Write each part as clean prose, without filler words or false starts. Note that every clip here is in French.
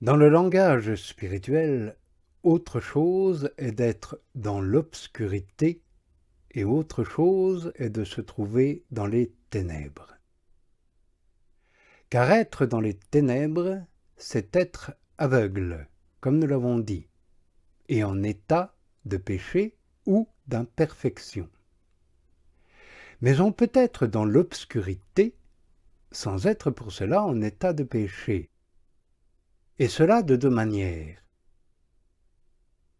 Dans le langage spirituel, autre chose est d'être dans l'obscurité et autre chose est de se trouver dans les ténèbres. Car être dans les ténèbres, c'est être aveugle, comme nous l'avons dit, et en état de péché ou d'imperfection. Mais on peut être dans l'obscurité sans être pour cela en état de péché. Et cela de deux manières.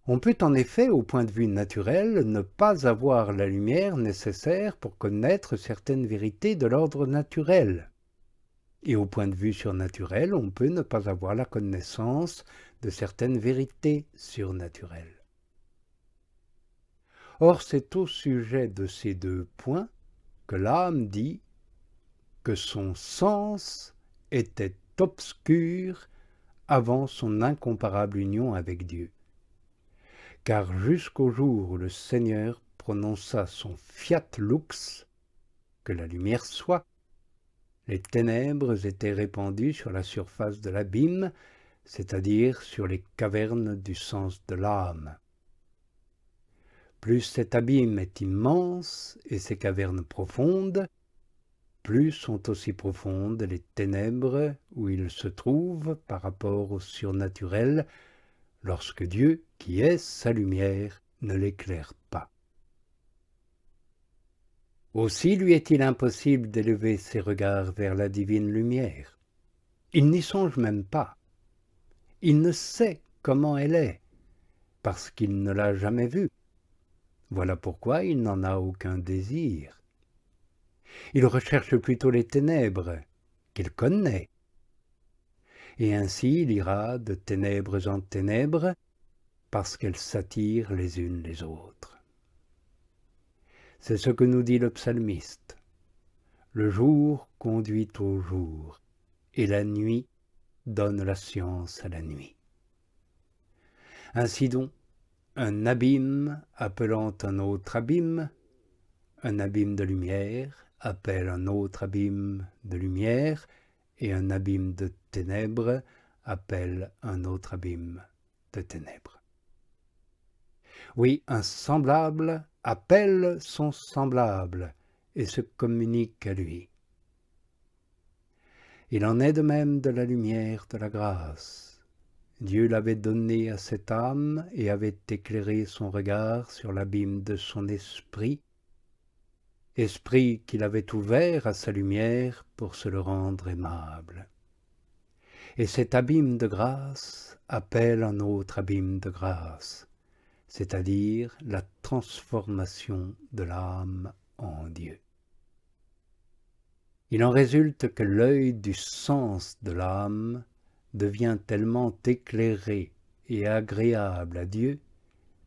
On peut en effet, au point de vue naturel, ne pas avoir la lumière nécessaire pour connaître certaines vérités de l'ordre naturel. Et au point de vue surnaturel, on peut ne pas avoir la connaissance de certaines vérités surnaturelles. Or, c'est au sujet de ces deux points que l'âme dit que son sens était obscur avant son incomparable union avec Dieu. Car jusqu'au jour où le Seigneur prononça son fiat lux, que la lumière soit, les ténèbres étaient répandues sur la surface de l'abîme, c'est-à-dire sur les cavernes du sens de l'âme. Plus cet abîme est immense et ses cavernes profondes, plus sont aussi profondes les ténèbres où il se trouve par rapport au surnaturel, lorsque Dieu, qui est sa lumière, ne l'éclaire pas. Aussi lui est-il impossible d'élever ses regards vers la divine lumière. Il n'y songe même pas. Il ne sait comment elle est, parce qu'il ne l'a jamais vue. Voilà pourquoi il n'en a aucun désir. Il recherche plutôt les ténèbres, qu'il connaît. Et ainsi il ira de ténèbres en ténèbres, parce qu'elles s'attirent les unes les autres. C'est ce que nous dit le psalmiste. Le jour conduit au jour, et la nuit donne la science à la nuit. Ainsi donc, un abîme appelant un autre abîme de lumière appelle un autre abîme de lumière, et un abîme de ténèbres appelle un autre abîme de ténèbres. Oui, un semblable appelle son semblable et se communique à lui. Il en est de même de la lumière de la grâce. Dieu l'avait donnée à cette âme et avait éclairé son regard sur l'abîme de son esprit, esprit qu'il avait ouvert à sa lumière pour se le rendre aimable. Et cet abîme de grâce appelle un autre abîme de grâce, c'est-à-dire la transformation de l'âme en Dieu. Il en résulte que l'œil du sens de l'âme devient tellement éclairé et agréable à Dieu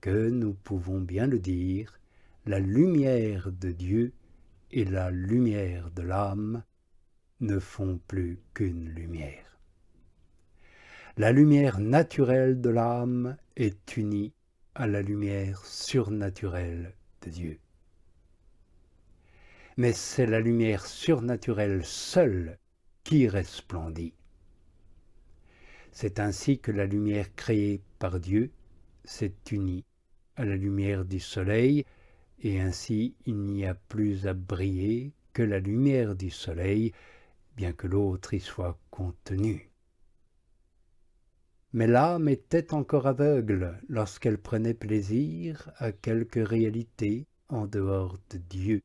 que, nous pouvons bien le dire, la lumière de Dieu et la lumière de l'âme ne font plus qu'une lumière. La lumière naturelle de l'âme est unie à la lumière surnaturelle de Dieu. Mais c'est la lumière surnaturelle seule qui resplendit. C'est ainsi que la lumière créée par Dieu s'est unie à la lumière du soleil, et ainsi il n'y a plus à briller que la lumière du soleil, bien que l'autre y soit contenue. Mais l'âme était encore aveugle lorsqu'elle prenait plaisir à quelque réalité en dehors de Dieu.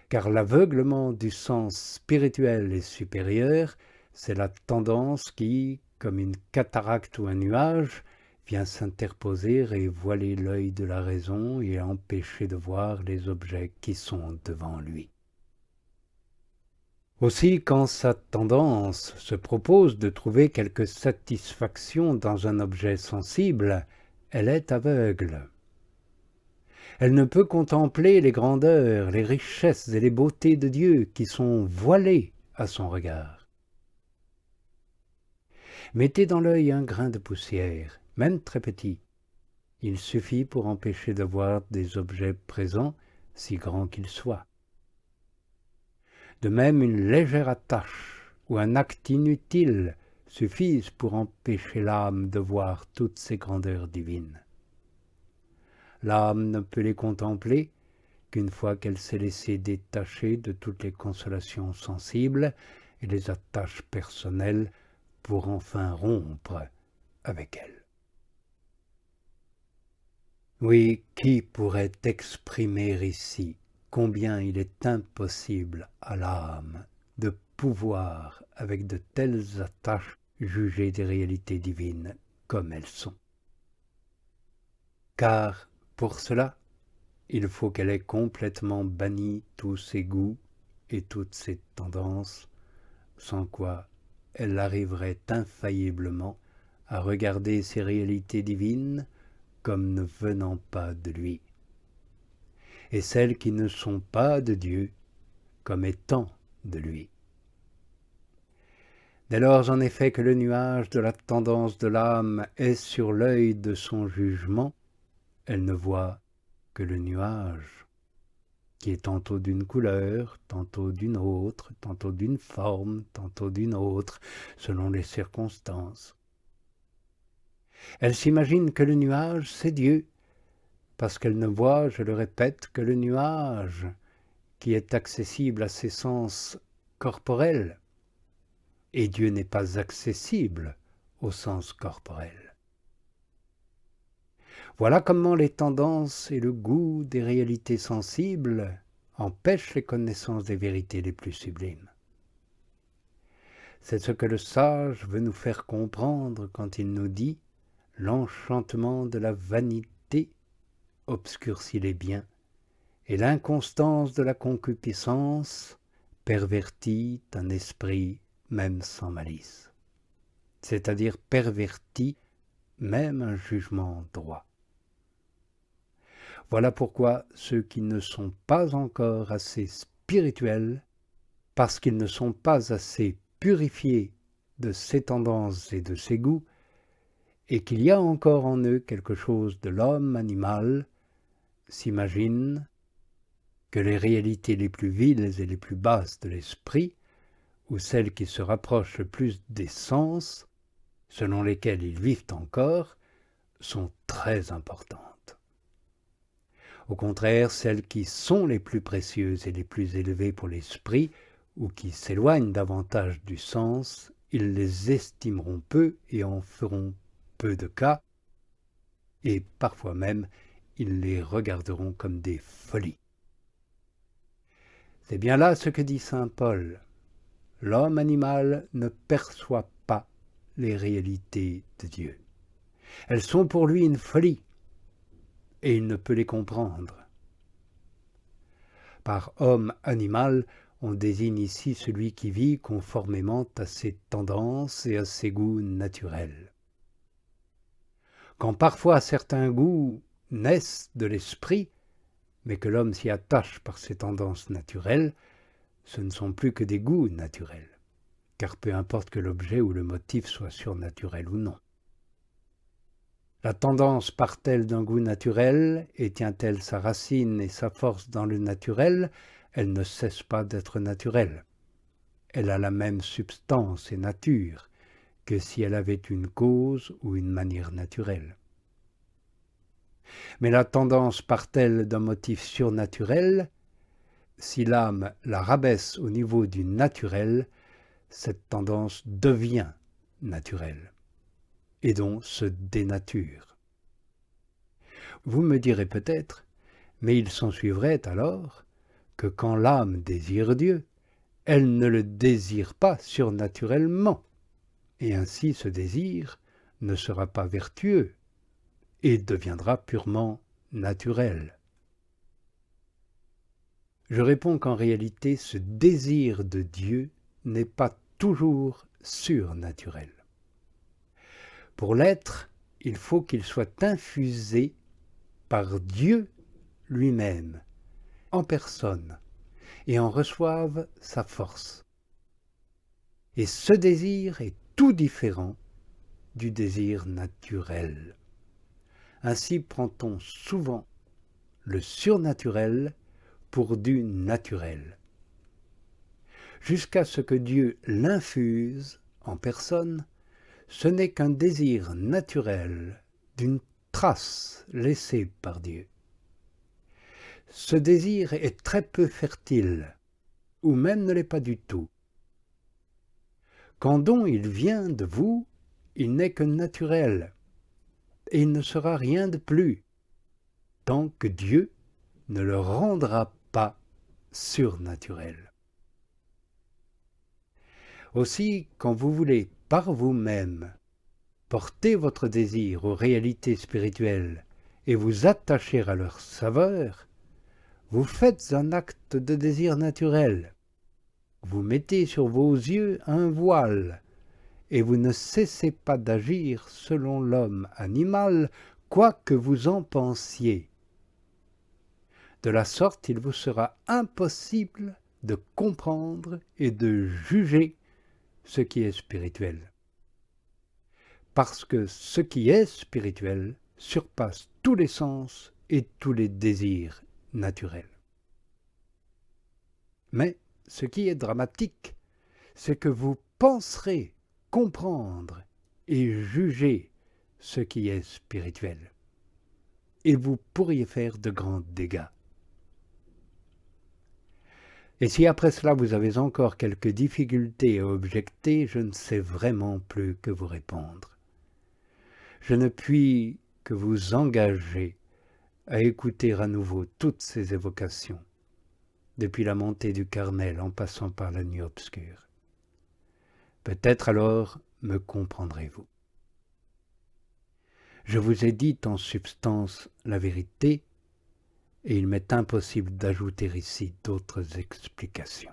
Car l'aveuglement du sens spirituel et supérieur, c'est la tendance qui, comme une cataracte ou un nuage, vient s'interposer et voiler l'œil de la raison et empêcher de voir les objets qui sont devant lui. Aussi, quand sa tendance se propose de trouver quelque satisfaction dans un objet sensible, elle est aveugle. Elle ne peut contempler les grandeurs, les richesses et les beautés de Dieu qui sont voilées à son regard. Mettez dans l'œil un grain de poussière, même très petit. Il suffit pour empêcher de voir des objets présents, si grands qu'ils soient. De même, une légère attache ou un acte inutile suffisent pour empêcher l'âme de voir toutes ces grandeurs divines. L'âme ne peut les contempler qu'une fois qu'elle s'est laissée détacher de toutes les consolations sensibles et les attaches personnelles pour enfin rompre avec elles. Oui, qui pourrait exprimer ici combien il est impossible à l'âme de pouvoir, avec de telles attaches, juger des réalités divines comme elles sont. Car, pour cela, il faut qu'elle ait complètement banni tous ses goûts et toutes ses tendances, sans quoi elle arriverait infailliblement à regarder ces réalités divines comme ne venant pas de lui, et celles qui ne sont pas de Dieu comme étant de lui. Dès lors, en effet, que le nuage de la tendance de l'âme est sur l'œil de son jugement, elle ne voit que le nuage, qui est tantôt d'une couleur, tantôt d'une autre, tantôt d'une forme, tantôt d'une autre, selon les circonstances. Elle s'imagine que le nuage, c'est Dieu, parce qu'elle ne voit, je le répète, que le nuage, qui est accessible à ses sens corporels, et Dieu n'est pas accessible au sens corporel. Voilà comment les tendances et le goût des réalités sensibles empêchent les connaissances des vérités les plus sublimes. C'est ce que le sage veut nous faire comprendre quand il nous dit « L'enchantement de la vanité obscurcit les biens, et l'inconstance de la concupiscence pervertit un esprit même sans malice. » C'est-à-dire pervertit même un jugement droit. Voilà pourquoi ceux qui ne sont pas encore assez spirituels, parce qu'ils ne sont pas assez purifiés de ces tendances et de ces goûts, et qu'il y a encore en eux quelque chose de l'homme animal, s'imaginent que les réalités les plus viles et les plus basses de l'esprit, ou celles qui se rapprochent le plus des sens, selon lesquelles ils vivent encore, sont très importantes. Au contraire, celles qui sont les plus précieuses et les plus élevées pour l'esprit, ou qui s'éloignent davantage du sens, ils les estimeront peu et en feront peu de cas, et parfois même ils les regarderont comme des folies. C'est bien là ce que dit saint Paul. L'homme animal ne perçoit pas les réalités de Dieu. Elles sont pour lui une folie, et il ne peut les comprendre. Par homme animal, on désigne ici celui qui vit conformément à ses tendances et à ses goûts naturels. Quand parfois certains goûts naissent de l'esprit, mais que l'homme s'y attache par ses tendances naturelles, ce ne sont plus que des goûts naturels, car peu importe que l'objet ou le motif soit surnaturel ou non. La tendance part-elle d'un goût naturel et tient-elle sa racine et sa force dans le naturel, elle ne cesse pas d'être naturelle. Elle a la même substance et nature que si elle avait une cause ou une manière naturelle. Mais la tendance part-elle d'un motif surnaturel, si l'âme la rabaisse au niveau du naturel, cette tendance devient naturelle, et donc se dénature. Vous me direz peut-être, mais il s'ensuivrait alors que quand l'âme désire Dieu, elle ne le désire pas surnaturellement, et ainsi ce désir ne sera pas vertueux et deviendra purement naturel. Je réponds qu'en réalité, ce désir de Dieu n'est pas toujours surnaturel. Pour l'être, il faut qu'il soit infusé par Dieu lui-même, en personne, et en reçoive sa force. Et ce désir est tout différent du désir naturel. Ainsi prend-on souvent le surnaturel pour du naturel, jusqu'à ce que Dieu l'infuse en personne ce n'est qu'un désir naturel d'une trace laissée par Dieu. Ce désir est très peu fertile, ou même ne l'est pas du tout. Quand donc il vient de vous, il n'est que naturel, et il ne sera rien de plus, tant que Dieu ne le rendra pas surnaturel. Aussi, quand vous voulez par vous-même porter votre désir aux réalités spirituelles et vous attacher à leur saveur, vous faites un acte de désir naturel. Vous mettez sur vos yeux un voile et vous ne cessez pas d'agir selon l'homme animal, quoi que vous en pensiez. De la sorte, il vous sera impossible de comprendre et de juger ce qui est spirituel. Parce que ce qui est spirituel surpasse tous les sens et tous les désirs naturels. Mais ce qui est dramatique, c'est que vous penserez comprendre et juger ce qui est spirituel. Et vous pourriez faire de grands dégâts. Et si après cela vous avez encore quelques difficultés à objecter, je ne sais vraiment plus que vous répondre. Je ne puis que vous engager à écouter à nouveau toutes ces évocations, depuis la montée du Carmel en passant par la nuit obscure. Peut-être alors me comprendrez-vous. Je vous ai dit en substance la vérité, et il m'est impossible d'ajouter ici d'autres explications.